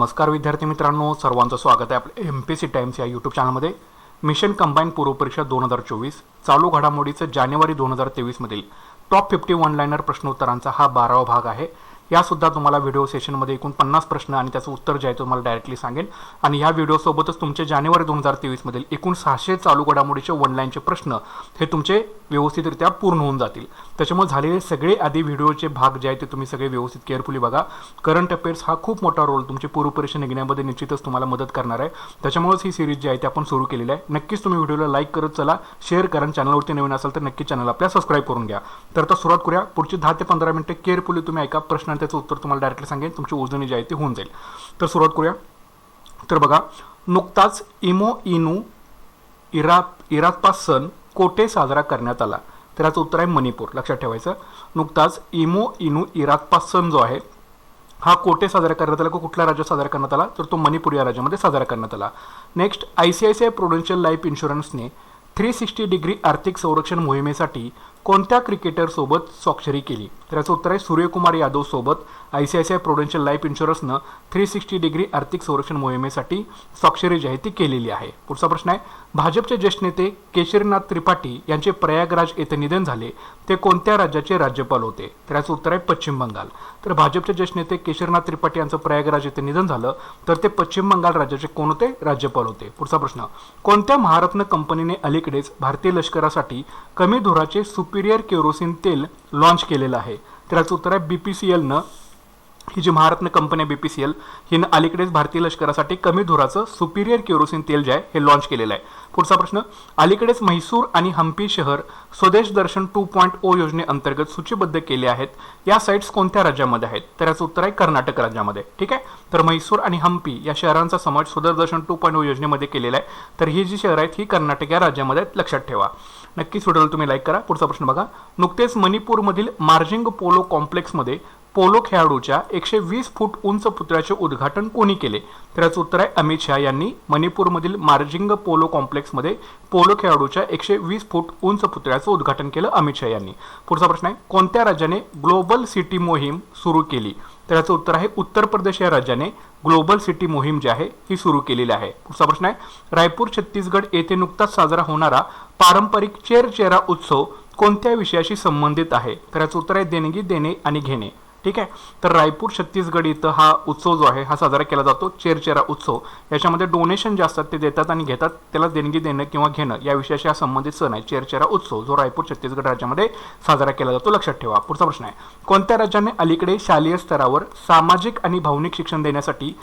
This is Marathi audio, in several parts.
नमस्कार विद्यार्थी मित्रांनो, सर्वांचं स्वागत आहे आपल्या एमपीएससी टाइम्स या यूट्यूब चॅनलमध्ये. मिशन कंबाईन पूर्व परीक्षा 2024 चालू घडामोडीचं जानेवारी 2023 मधील टॉप 50 वन लाइनर प्रश्नोत्तरांचा हा 12वा भाग आहे. यासुद्धा तुम्हाला व्हिडिओ सेशनमध्ये एकूण 50 प्रश्न आणि त्याचं उत्तर जे आहे तुम्हाला डायरेक्टली सांगेन. आणि ह्या व्हिडिओसोबतच तुमचे जानेवारी 2023 मधील एकूण 600 चालू घडामोडीचे वन लाईनचे प्रश्न हे तुमचे व्यवस्थितरित्या पूर्ण होऊन जातील. त्याच्यामुळे झालेले सगळे आधी व्हिडिओचे भाग जे आहेत ते तुम्ही सगळे व्यवस्थित केअरफुली बघा. करंट अफेअर्स हा खूप मोठा रोल तुमची पूर्व परीक्षा निघण्यामध्ये निश्चितच तुम्हाला मदत करणार आहे. त्याच्यामुळेच ही सिरीज जी आहे ती आपण सुरू केलेली आहे. नक्कीच तुम्ही व्हिडिओला लाईक करत चला, शेअर करा. चॅनलवरती नवीन असाल तर नक्की चॅनल आपल्या सबस्क्राईब करून घ्या. तर आता सुरुवात करूया. पुढची 10 ते 15 मिनिटं केअरफुली तुम्ही ऐका. प्रश्न त्याचं उत्तर तुम्हाला डायरेक्टली सांगेन. तुमची उजळणी जी आहे ती होऊन जाईल. तर सुरुवात करूया. तर बघा, नुकताच इमो इनू इरात्पा सण कोठे साजरा करण्यात आला? तर याचं उत्तर आहे मणिपूर. लक्षात ठेवायचं. नुकताच इमो इनू इरात्पा सण जो आहे हा कोठे साजरा करण्यात आला, कुठल्या राज्यात साजरा करण्यात आला? तर तो मणिपूर या राज्यामध्ये साजरा करण्यात आला. नेक्स्ट, ICICI प्रुडेन्शियल लाईफ इन्शुरन्सने 360 डिग्री आर्थिक संरक्षण मोहिमेसाठी कोणत्या क्रिकेटर सोबत स्वाक्षरी केली? तर याचं उत्तर आहे सूर्यकुमार यादव सोबत ICICI प्रुडेन्शियल लाईफ इन्शुरन्सनं 360 डिग्री आर्थिक संरक्षण मोहिमेसाठी स्वाक्षरी जी आहे ती केलेली आहे. पुढचा प्रश्न आहे, भाजपचे ज्येष्ठ नेते केशरीनाथ त्रिपाठी यांचे प्रयागराज येथे निधन झाले. ते कोणत्या राज्याचे राज्यपाल होते? तर याचं उत्तर आहे पश्चिम बंगाल. तर भाजपचे ज्येष्ठ नेते केशरीनाथ त्रिपाठी यांचं प्रयागराज येथे निधन झालं, तर ते पश्चिम बंगाल राज्याचे कोण होते? राज्यपाल होते. पुढचा प्रश्न, कोणत्या महारत्न कंपनीने अलीकडेच भारतीय लष्करासाठी कमी धुराचे सुपिरियर केरोसिन तेल लॉन्च केलेलं आहे? तर याचं उत्तर आहे BPCLनं. ही जी महारत्न कंपनी आहे BPCL हिनं अलीकडेच भारतीय लष्करासाठी कमी धुराचं सुपिरियर केरोसिन तेल जे आहे हे लॉन्च केलेलं आहे. पुढचा प्रश्न, अलीकडेच म्हैसूर आणि हम्पी शहर स्वदेश दर्शन 2.0 योजनेअंतर्गत सूचीबद्ध केले आहेत. या साइट्स कोणत्या राज्यामध्ये आहेत? तर याचं उत्तर आहे कर्नाटक राज्यामध्ये. ठीक आहे. तर म्हैसूर आणि हम्पी या शहरांचा समावेश स्वदेश दर्शन 2.0 योजनेमध्ये केलेला आहे. तर ही जी शहरं आहेत ही कर्नाटक या राज्यामध्ये आहेत. लक्षात ठेवा. नक्कीच व्हिडिओला तुम्ही लाईक करा. पुढचा प्रश्न बघा, नुकतेच मणिपूरमधील मार्जिंग पोलो कॉम्प्लेक्समध्ये पोलो खेळाडूच्या 120 फूट उंच पुतळ्याचे उद्घाटन कोणी केले? तर याचं उत्तर आहे अमित शहा यांनी. मणिपूरमधील मार्जिंग पोलो कॉम्प्लेक्समध्ये पोलो खेळाडूच्या 120 फूट उंच पुतळ्याचं उद्घाटन केलं अमित शहा यांनी. पुढचा प्रश्न आहे, कोणत्या राज्याने ग्लोबल सिटी मोहीम सुरू केली? तर याचं उत्तर आहे उत्तर प्रदेश या राज्याने ग्लोबल सिटी मोहीम जी आहे ही सुरू केलेली आहे. पुढचा प्रश्न आहे, रायपूर छत्तीसगड येथे नुकताच साजरा होणारा पारंपरिक चेरचेरा उत्सव कोणत्या विषयाशी संबंधित आहे? तर याचं उत्तर आहे देणगी देणे आणि घेणे. ठीक आहे. तर रायपूर छत्तीसगड इथं हा उत्सव जो आहे हा साजरा केला जातो, चेरचेरा उत्सव. याच्यामध्ये डोनेशन जे असतात ते देतात आणि घेतात, त्याला देणगी देणं किंवा घेणं या विषयाशी हा संबंधित सण आहे चेरचेरा उत्सव, जो रायपूर छत्तीसगड राज्यामध्ये साजरा केला जातो. लक्षात ठेवा. पुढचा प्रश्न आहे, कोणत्या राज्याने अलीकडे शालेय स्तरावर सामाजिक आणि भावनिक शिक्षण देण्यासाठी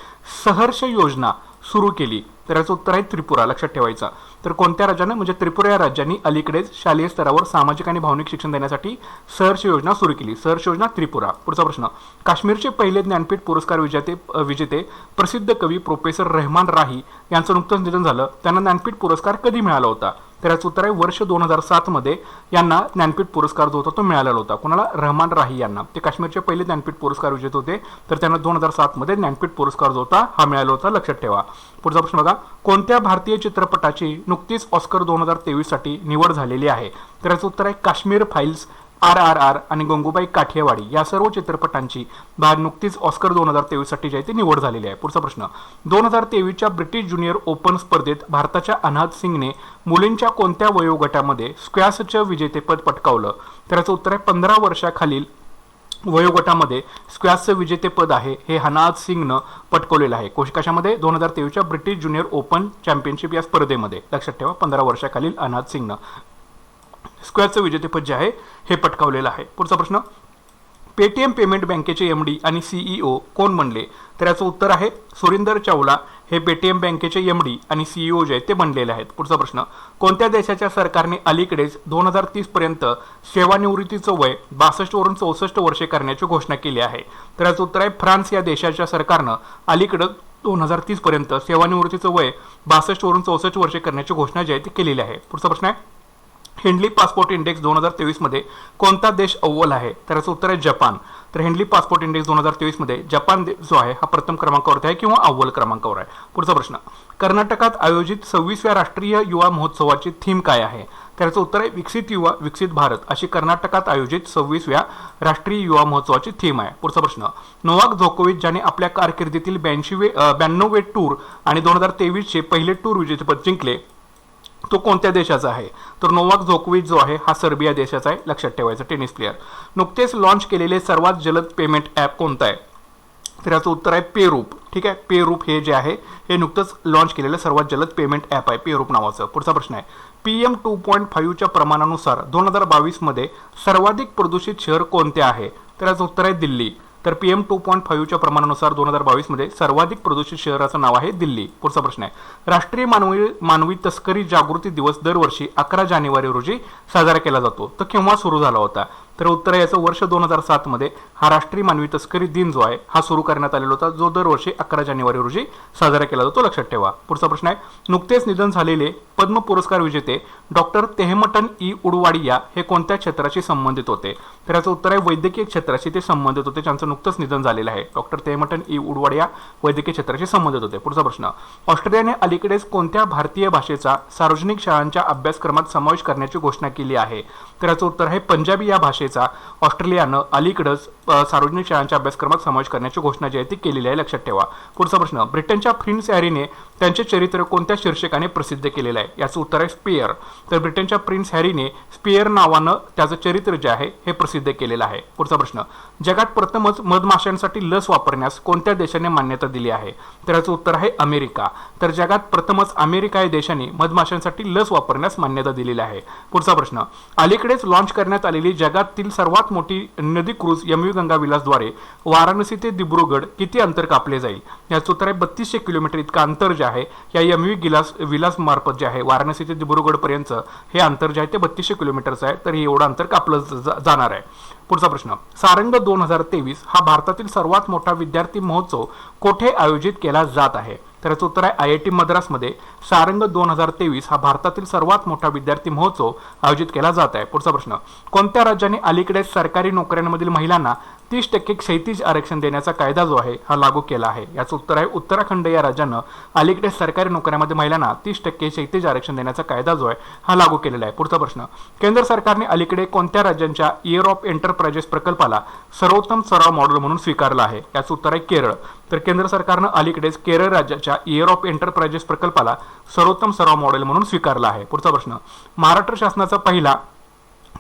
सहर्ष योजना सुरू केली? तर याचं उत्तर आहे त्रिपुरा. लक्षात ठेवायचा. तर कोणत्या राज्याने म्हणजे त्रिपुरा या राज्यांनी अलीकडेच शालेय स्तरावर सामाजिक आणि भावनिक शिक्षण देण्यासाठी सहर्ष योजना सुरू केली. सहर्ष योजना त्रिपुरा. पुढचा प्रश्न, काश्मीरचे पहिले ज्ञानपीठ पुरस्कार विजेते प्रसिद्ध कवी प्रोफेसर रहमान राही यांचं नुकतंच निधन झालं. त्यांना ज्ञानपीठ पुरस्कार कधी मिळाला होता? तर याचं उत्तर आहे वर्ष 2007 मध्ये यांना ज्ञानपीठ पुरस्कार जो होता तो मिळालेला होता. कोणाला? रहमान राही यांना. ते काश्मीरचे पहिले ज्ञानपीठ पुरस्कार विजेते होते. तर त्यांना 2007 मध्ये ज्ञानपीठ पुरस्कार जो होता हा मिळाला होता. लक्षात ठेवा. पुढचा प्रश्न बघा, कोणत्या भारतीय चित्रपटाची नुकतीच ऑस्कर 2023 साठी निवड झालेली आहे? तर याचं उत्तर आहे काश्मीर फाईल्स, RRR आणि गंगूबाई काठियावाडी या सर्व चित्रपटांची नुकतीच ऑस्कर 2023 साठी जी आहे ती निवड झालेली आहे. पुढचा प्रश्न, 2023च्या ब्रिटिश ज्युनियर ओपन स्पर्धेत भारताच्या अनाहत सिंगने मुलींच्या कोणत्या वयोगटामध्ये स्क्वॅशचं विजेतेपद पटकावलं? तर याचं उत्तर आहे 15 वर्षाखालील वयोगटामध्ये स्क्वॅशचं विजेतेपद आहे हे हनाज सिंगनं पटकवलेलं आहे. कशामध्ये? 2023च्या ब्रिटिश ज्युनियर ओपन चॅम्पियनशिप या स्पर्धेमध्ये. लक्षात ठेवा. 15 वर्षाखालील अनाहत सिंगनं स्क्वॅशचं विजेतेपद जे आहे हे पटकावलेलं आहे. पुढचा प्रश्न, पेटीएम पेमेंट बँकेचे MD आणि CEO कोण बनले? तर याचं उत्तर आहे सुरिंदर चावला. हे पेटीएम बँकेचे MD आणि CEO जे आहेत ते बनलेले आहेत. पुढचा प्रश्न, कोणत्या देशाच्या सरकारने अलीकडेच 2030 पर्यंत सेवानिवृत्तीचं वय 62 वरून 64 वर्षे करण्याची घोषणा केली आहे? तर याचं उत्तर आहे फ्रान्स या देशाच्या सरकारनं अलीकडं 2030 पर्यंत सेवानिवृत्तीचं वय 62 वरून 64 वर्षे करण्याची घोषणा जी आहे ती केलेली आहे. पुढचा प्रश्न आहे, हेनली पासपोर्ट इंडेक्स 2023 मध्ये कोणता देश अव्वल आहे? तर याचं उत्तर आहे जपान. तर हेनली पासपोर्ट इंडेक्स 2023 मध्ये जपान जो आहे हा प्रथम क्रमांकावरती आहे किंवा अव्वल क्रमांकावर आहे. पुढचा प्रश्न, कर्नाटकात आयोजित 26व्या राष्ट्रीय युवा महोत्सवाची थीम काय आहे? तर याचं उत्तर आहे विकसित युवा विकसित भारत अशी कर्नाटकात आयोजित 26व्या राष्ट्रीय युवा महोत्सवाची थीम आहे. पुढचा प्रश्न, नोवाक जोकोविच ज्याने आपल्या कारकिर्दीतील 92वे टूर आणि 2023 चे पहिले टूर विजेतेपद जिंकले तो कोणत्या देशाचा आहे? तर नोवाक जोकोविच जो आहे हा सर्बिया देशाचा आहे. लक्षात ठेवायचं, टेनिस प्लेयर. नुकतेच लॉन्च केलेले सर्वात जलद पेमेंट ॲप कोणतं आहे? तर याचं उत्तर आहे पेरूप. ठीक आहे, पेरूप हे जे आहे हे नुकतंच लॉन्च केलेलं सर्वात जलद पेमेंट ॲप आहे पेरूप नावाचं. पुढचा प्रश्न आहे, PM 2.5च्या प्रमाणानुसार 2022 मध्ये सर्वाधिक प्रदूषित शहर कोणते आहे? तर याचं उत्तर आहे दिल्ली. तर PM 2.5च्या प्रमाणानुसार 2022 मध्ये सर्वाधिक प्रदूषित शहराचं नाव आहे दिल्ली. पुढचा प्रश्न आहे, राष्ट्रीय मानवी तस्करी जागृती दिवस दरवर्षी 11 जानेवारी रोजी साजरा केला जातो. तर केव्हा सुरू झाला होता? तर उत्तर आहे याचं वर्ष 2007 मध्ये हा राष्ट्रीय मानवी तस्करी दिन जो आहे हा सुरू करण्यात आलेला होता, जो दरवर्षी 11 जानेवारी रोजी साजरा केला जातो. लक्षात ठेवा. पुढचा प्रश्न आहे, नुकतेच निधन झालेले पद्म पुरस्कार विजेते डॉक्टर तेहमटन ई उडवाडिया हे कोणत्या क्षेत्राशी संबंधित होते? तर याचं उत्तर आहे वैद्यकीय क्षेत्राशी ते संबंधित होते. त्यांचं नुकतंच निधन झालेलं आहे. डॉक्टर तेहमटन ई उडवाडिया वैद्यकीय क्षेत्राशी संबंधित होते. पुढचा प्रश्न, ऑस्ट्रेलियाने अलीकडेच कोणत्या भारतीय भाषेचा सार्वजनिक शाळांच्या अभ्यासक्रमात समावेश करण्याची घोषणा केली आहे? तर याचं उत्तर आहे पंजाबी या भाषेचा ऑस्ट्रेलियानं अलीकडेच सार्वजनिक शाळांच्या अभ्यासक्रमात समावेश करण्याची घोषणा जी आहे ती केलेली आहे. लक्षात ठेवा. पुढचा प्रश्न, ब्रिटनच्या प्रिन्स हॅरीने त्यांचे चरित्र कोणत्या शीर्षकाने प्रसिद्ध केलेलं आहे? याचं उत्तर आहे स्पेअर. तर ब्रिटनच्या प्रिन्स हॅरीने स्पेअर नावानं त्याचं चरित्र जे आहे हे प्रसिद्ध केलेलं आहे. पुढचा प्रश्न, जगात प्रथमच मधमाशांसाठी लस वापरण्यास कोणत्या देशाने मान्यता दिली आहे? तर याचं उत्तर आहे अमेरिका. तर जगात प्रथमच अमेरिका या देशाने मधमाशांसाठी लस वापरण्यास मान्यता दिलेली आहे. पुढचा प्रश्न, अलीकडेच लॉन्च करण्यात आलेली जगातील सर्वात मोठी नदी क्रूज MV गंगा विलासद्वारे वाराणसी ते दिब्रुगड किती अंतर कापले जाईल? याचं उत्तर आहे 3200 किलोमीटर इतका अंतर जे आहे या MV विलास मार्फत जे आहे वाराणसी ते दिब्रुगड पर्यंत हे अंतर जे आहे ते 3200 किलोमीटरचं आहे. तर एवढं अंतर कापलं जाणार आहे. पुढचा प्रश्न, सारंग 2023 हा भारतातील सर्वात मोठा विद्यार्थी महोत्सव कोठे आयोजित केला जात आहे? तर याचं उत्तर आहे IIT मद्रासमध्ये सारंग 2023 हा भारतातील सर्वात मोठा विद्यार्थी महोत्सव आयोजित केला जात आहे. पुढचा प्रश्न, कोणत्या राज्याने अलीकडे सरकारी नोकऱ्यांमधील महिलांना 30% क्षैतिज आरक्षण देण्याचा कायदा जो आहे हा लागू केला आहे? याचं उत्तर आहे उत्तराखंड या राज्यानं अलीकडे सरकारी नोकऱ्यांमध्ये महिलांना 30% क्षैतिज आरक्षण देण्याचा कायदा जो आहे हा लागू केलेला आहे. पुढचा प्रश्न, केंद्र सरकारने अलीकडे कोणत्या राज्यांच्या इयर ऑफ एंटरप्राइजेस प्रकल्पाला सर्वोत्तम सराव मॉडेल म्हणून स्वीकारलं आहे? याचं उत्तर आहे केरळ. तर केंद्र सरकारनं अलीकडेच केरळ राज्याच्या इयर ऑफ एंटरप्राइजेस प्रकल्पाला सर्वोत्तम सराव मॉडेल म्हणून स्वीकारला आहे. पुढचा प्रश्न, महाराष्ट्र शासनाचा पहिला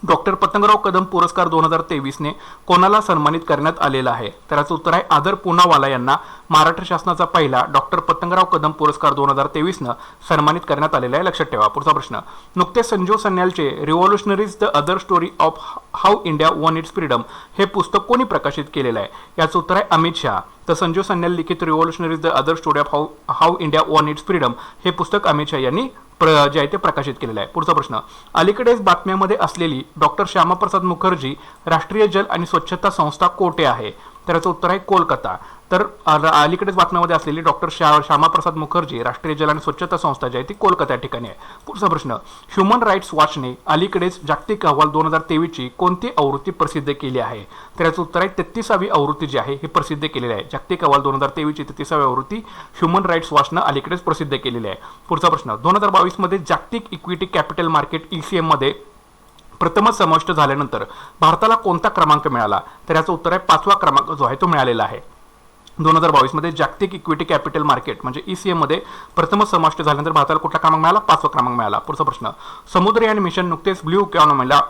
डॉक्टर पतंगराव कदम पुरस्कार 2023 ने कोणाला सन्मानित करण्यात आलेला आहे? तर याचं उत्तर आहे आदर पूनावाला यांना महाराष्ट्र शासनाचा पहिला डॉक्टर पतंगराव कदम पुरस्कार 2023 न सन्मानित करण्यात आलेला आहे. लक्षात ठेवा. पुढचा प्रश्न, नुकतेच संजीव सन्यालचे revolutionaries the other story of how India won its freedom हे पुस्तक कोणी प्रकाशित केलेलं आहे? याचं उत्तर आहे अमित शहा. तर संजीव सन्याल लिखित revolutionaries the other story of how India won its freedom हे पुस्तक अमित शहा यांनी जे आहे ते प्रकाशित केलेलं आहे. पुढचा प्रश्न, अलीकडेच बातम्यामध्ये असलेली डॉक्टर श्यामाप्रसाद मुखर्जी राष्ट्रीय जल आणि स्वच्छता संस्था कोठे आहे? तर याचं उत्तर आहे कोलकाता. तर अलीकडेच बातम्यामध्ये असलेली डॉक्टर श्यामाप्रसाद मुखर्जी राष्ट्रीय जल आणि स्वच्छता संस्था जी आहे ती कोलकाता या ठिकाणी आहे. पुढचा प्रश्न, ह्युमन राईट्स वॉचने अलीकडेच जागतिक अहवाल 2023 ची कोणती आवृत्ती प्रसिद्ध केली आहे? तर याचं उत्तर आहे 33वी आवृत्ती जी आहे ही प्रसिद्ध केलेली आहे. जागतिक अहवाल 2023 ची 33वी आवृत्ती ह्युमन राईट्स वॉचनं अलीकडेच प्रसिद्ध केलेली आहे. पुढचा प्रश्न, 2022 मध्ये जागतिक इक्विटी कॅपिटल मार्केट ECM मध्ये प्रथमच समाविष्ट झाल्यानंतर भारताला कोणता क्रमांक मिळाला? तर याचं उत्तर आहे 5वा क्रमांक जो आहे तो मिळालेला आहे. 2022 मध्ये जागतिक इक्विटी कॅपिटल मार्केट म्हणजे ECM मध्ये प्रथमच समाविष्ट झाल्यानंतर भारताला कुठला क्रमांक मिळाला? 5वा क्रमांक मिळाला. पुढचा प्रश्न, समुद्रयान मिशन नुकतेच ब्ल्यू इकॉनॉमीला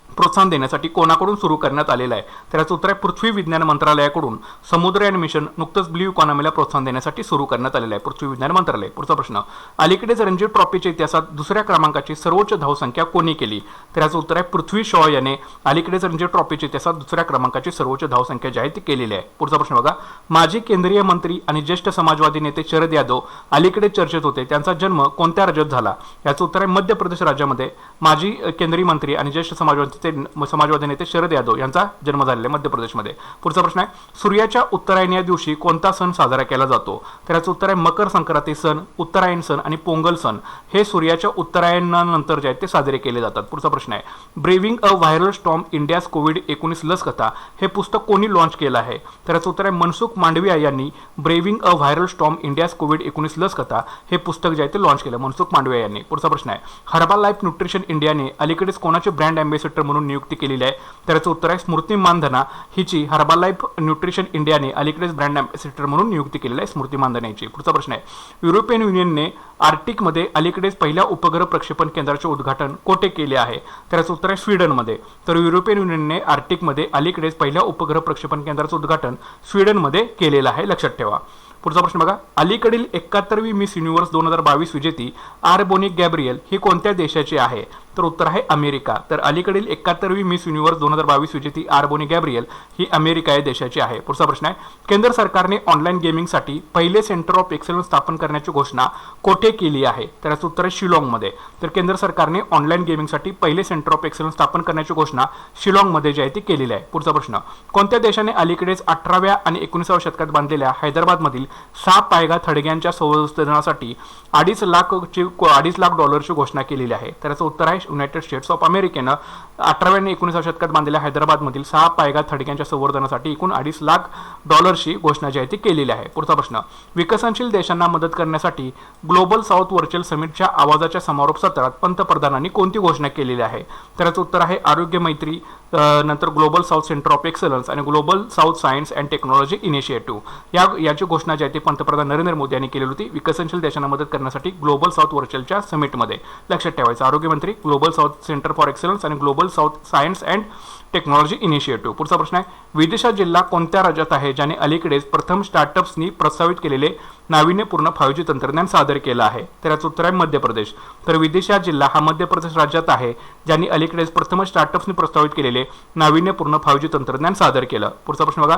प्रोत्साहन देण्यासाठी कोणाकडून सुरू करण्यात आलेलं आहे? तर याचं उत्तर आहे पृथ्वी विज्ञान मंत्रालयाकडून समुद्रयान मिशन नुकतंच ब्ल्यू इकॉनॉमीला प्रोत्साहन देण्यासाठी सुरू करण्यात आलेलं आहे, पृथ्वी विज्ञान मंत्रालय. पुढचा प्रश्न, अलीकडेच रणजी ट्रॉफीच्या इतिहासात दुसऱ्या क्रमांकाची सर्वोच्च धावसंख्या कोणी केली? तर याचं उत्तर आहे पृथ्वी शॉ याने अलीकडेच रणजी ट्रॉफीच्या इतिहासात दुसऱ्या क्रमांकाची सर्वोच्च धावसंख्या जी आहे ती केलेली आहे. पुढचा प्रश्न बघा, माजी केंद्रीय मंत्री आणि ज्येष्ठ समाजवादी नेते शरद यादव अलीकडे चर्चेत होते, त्यांचा जन्म कोणत्या राज्यात झाला? याचं उत्तर आहे मध्य प्रदेश राज्यामध्ये माजी केंद्रीय मंत्री आणि ज्येष्ठ समाजवादी समाजवादी नेते शरद यादव यांचा जन्म झालेला आहे मध्य प्रदेशमध्ये. पुढचा प्रश्न आहे, सूर्याच्या उत्तरायण या दिवशी कोणता सण साजरा केला जातो? तर याचं उत्तर आहे मकर संक्रांती सण, उत्तरायण सण आणि पोंगल सण हे सूर्याच्या उत्तरायणानंतर जे आहेत ते साजरे केले जातात. पुढचा प्रश्न आहे, ब्रेविंग अ व्हायरल स्टॉर्म इंडियाज कोविड-19 लस कथा हे पुस्तक कोणी लॉन्च केलं आहे? तर याचं उत्तर आहे मनसुख मांडविया यांनी ब्रेविंग अ व्हायरल स्टॉर्म इंडियाज कोविड-19 लस कथा हे पुस्तक जे आहे ते लॉन्च केलं मनसुख मांडविया यांनी. पुढचा प्रश्न आहे, हर्बल लाईफ न्यूट्रिशन इंडियाने अलीकडेच कोणाचे ब्रँड अँबॅसेडर म्हणून नियुक्ती केलेली आहे? तर याचं उत्तर आहे स्मृती मानधना हिची हर्बल लाईफ न्यूट्रिशन इंडियाने अलीकडेच ब्रँड अँबॅसेडर म्हणून नियुक्ती केलेली आहे स्मृती मानधना यांची. पुढचा प्रश्न आहे, युरोपियन युनियनने आर्क्टिकमध्ये अलीकडेच पहिल्या उपग्रह प्रक्षेपण केंद्राचे उद्घाटन कोठे केले आहे? तर याचं उत्तर आहे स्वीडनमध्ये. तर युरोपियन युनियनने आर्क्टिकमध्ये अलीकडेच पहिल्या उपग्रह प्रक्षेपण केंद्राचं उद्घाटन स्वीडनमध्ये केलेलं आहे, लक्षात ठेवा. पुढचा प्रश्न बघा, अलीकडील 71वी मिस युनिव्हर्स 2022 विजेती आर्बोनी गॅब्रियल ही कोणत्या देशाची आहे? तर उत्तर आहे अमेरिका. तर अलीकडील 71वी मिस युनिव्हर्स 2022 विजेती आर्बोनी गॅब्रियल ही अमेरिका या देशाची आहे. पुढचा प्रश्न आहे, केंद्र सरकारने ऑनलाईन गेमिंगसाठी पहिले सेंटर ऑफ एक्सलन्स स्थापन करण्याची घोषणा कोठे केली आहे? तर याचं उत्तर आहे शिलाँगमध्ये. तर केंद्र सरकारने ऑनलाईन गेमिंगसाठी पहिले सेंटर ऑफ एक्सलन्स स्थापन करण्याची घोषणा शिलाँगमध्ये जी आहे ती केलेली आहे. पुढचा प्रश्न, कोणत्या देशाने अलीकडेच 18व्या आणि 19व्या शतकात बांधलेल्या हैदराबादमधील 6 पायगा थडग्यांच्या संवर्धनासाठी $2.5 लाख घोषणा केलेली आहे? तर याचं उत्तर आहे युनायटेड स्टेट्स ऑफ अमेरिकेनं 18व्या आणि 19व्या शतकात बांधलेल्या हैदराबादमधील 6 पायगा थडग्यांच्या संवर्धनासाठी एकूण $2.5 लाख घोषणा जी आहे ती केलेली आहे. पुढचा प्रश्न, विकसनशील देशांना मदत करण्यासाठी ग्लोबल साऊथ व्हर्च्युअल समिटच्या आवाजाच्या समारोप सत्रात पंतप्रधानांनी कोणती घोषणा केलेली आहे? तर याचं उत्तर आहे आरोग्य मैत्री, नंतर global south centre of excellence आणि global south science and technology initiative याची घोषणा जी आहे ती पंतप्रधान नरेंद्र मोदी यांनी केलेली होती विकसनशील देशांना मदत करण्यासाठी ग्लोबल साऊथ व्हर्च्युअलच्या समिटमध्ये. लक्षात ठेवायचं, आरोग्य मंत्री, global south centre for excellence आणि global south science and technology initiative. पुढचा प्रश्न आहे, विदिशा जिल्हा कोणत्या राज्यात आहे ज्याने अलीकडेच प्रथम स्टार्टअप्सनी प्रस्तावित केलेले नाविन्यपूर्ण 5G तंत्रज्ञान सादर केलं आहे? तर याचं उत्तर आहे मध्य प्रदेश. तर विदिशा जिल्हा हा मध्य प्रदेश राज्यात आहे ज्यांनी अलीकडेच प्रथम स्टार्टअप्सनी प्रस्तावित केलेले नाविन्यपूर्ण 5G तंत्रज्ञान सादर केलं. पुढचा प्रश्न बघा,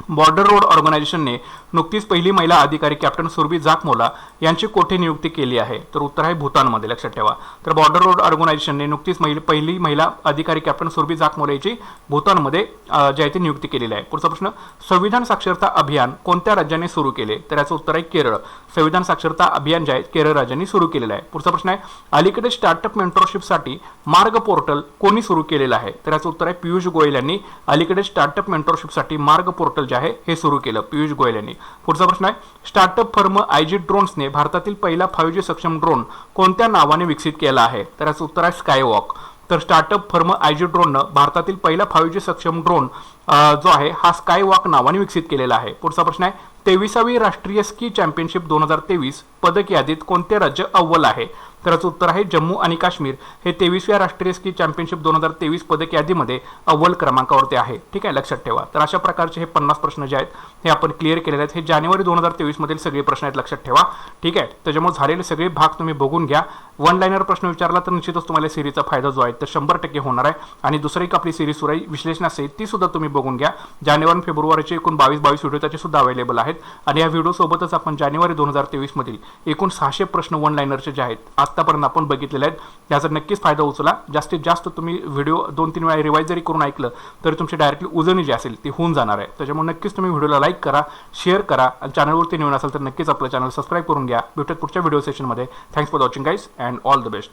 बॉर्डर रोड ऑर्गनायझेशनने नुकतीच पहिली महिला अधिकारी कॅप्टन सुरभी जाखमोला यांची कोठे नियुक्ती केली आहे? तर उत्तर आहे भूतानमध्ये. लक्षात ठेवा, तर बॉर्डर रोड ऑर्गनायझेशनने नुकतीच पहिली महिला अधिकारी कॅप्टन सुरभी जाखमोला यांची भूतानमध्ये जी आहे ती नियुक्ती केलेली आहे. पुढचा प्रश्न, संविधान साक्षरता अभियान कोणत्या राज्याने सुरू केले? तर याचं उत्तर आहे केरळ. संविधान साक्षरता अभियान जे आहे केरळ राज्यांनी सुरू केलेलं आहे. पुढचा प्रश्न आहे, अलीकडे स्टार्टअप मेंटरशिपसाठी मार्ग पोर्टल कोणी सुरू केलेलं आहे? तर याचं उत्तर आहे पियुष गोयल यांनी अलीकडे स्टार्टअप मेंटरशिपसाठी मार्ग पोर्टल जे आहे हे सुरू केलं पियुष गोयल यांनी. पुढचा प्रश्न आहे, स्टार्टअप फर्म आयजी ड्रोन्सने भारतातील पहिला 5G सक्षम ड्रोन कोणत्या नावाने विकसित केला आहे? तर याचं उत्तर आहे स्कायवॉक. तर स्टार्टअप फर्म आयजी ड्रोननं भारतातील पहिला 5G सक्षम ड्रोन जो आहे हा स्कायवॉक नावाने विकसित केलेला आहे. पुढचा प्रश्न आहे, 23वी राष्ट्रीय स्की चॅम्पियनशिप 2023 पदक यादीत कोणते राज्य अव्वल आहे? तर याचं उत्तर आहे जम्मू आणि काश्मीर हे 23व्या राष्ट्रीय स्की चॅम्पियनशिप 2023 पदक यादीमध्ये अव्वल क्रमांकावरती आहे. ठीक आहे, लक्षात ठेवा. तर अशा प्रकारचे हे 50 प्रश्न जे आहेत हे आपण क्लिअर केलेले आहेत. हे जानेवारी 2023 मधील सगळे प्रश्न आहेत, लक्षात ठेवा. ठीक आहे, त्याच्यामुळे झालेले सगळे भाग तुम्ही बघून घ्या. वन लाईनर प्रश्न विचारला तर निश्चितच तुम्हाला सिरीजचा फायदा जो आहे तर 100% होणार आहे. आणि दुसरी एक आपली सिरीज सुरू आहे विश्लेषणासहित, ती सुद्धा तुम्ही बघून घ्या. जानेवारी फेब्रुवारीचे एकूण 22 व्हिडिओ त्याचे सुद्धा अवेलेबल आहेत. आणि या व्हिडिओ सोबतच आपण जानेवारी 2023 मधील एकूण 600 प्रश्न वन लाईनरचे जे आहेत आतापर्यंत आपण बघितलेले आहेत त्याचा नक्कीच फायदा उचला. जास्तीत जास्त तुम्ही व्हिडिओ 2-3 वेळा रिवाइज जरी करून ऐकलं तरी तुमची डायरेक्टली उजळणी जी असेल ती होऊन जाणार आहे. त्याच्यामुळे नक्कीच तुम्ही व्हिडिओला लाईक करा, शेअर करा आणि चॅनलवरती नवीन असाल तर नक्कीच आपलं चॅनल सबस्क्राईब करून घ्या. भेटूयात पुढच्या व्हिडिओ सेशनमध्ये. Thanks for watching guys and all the best.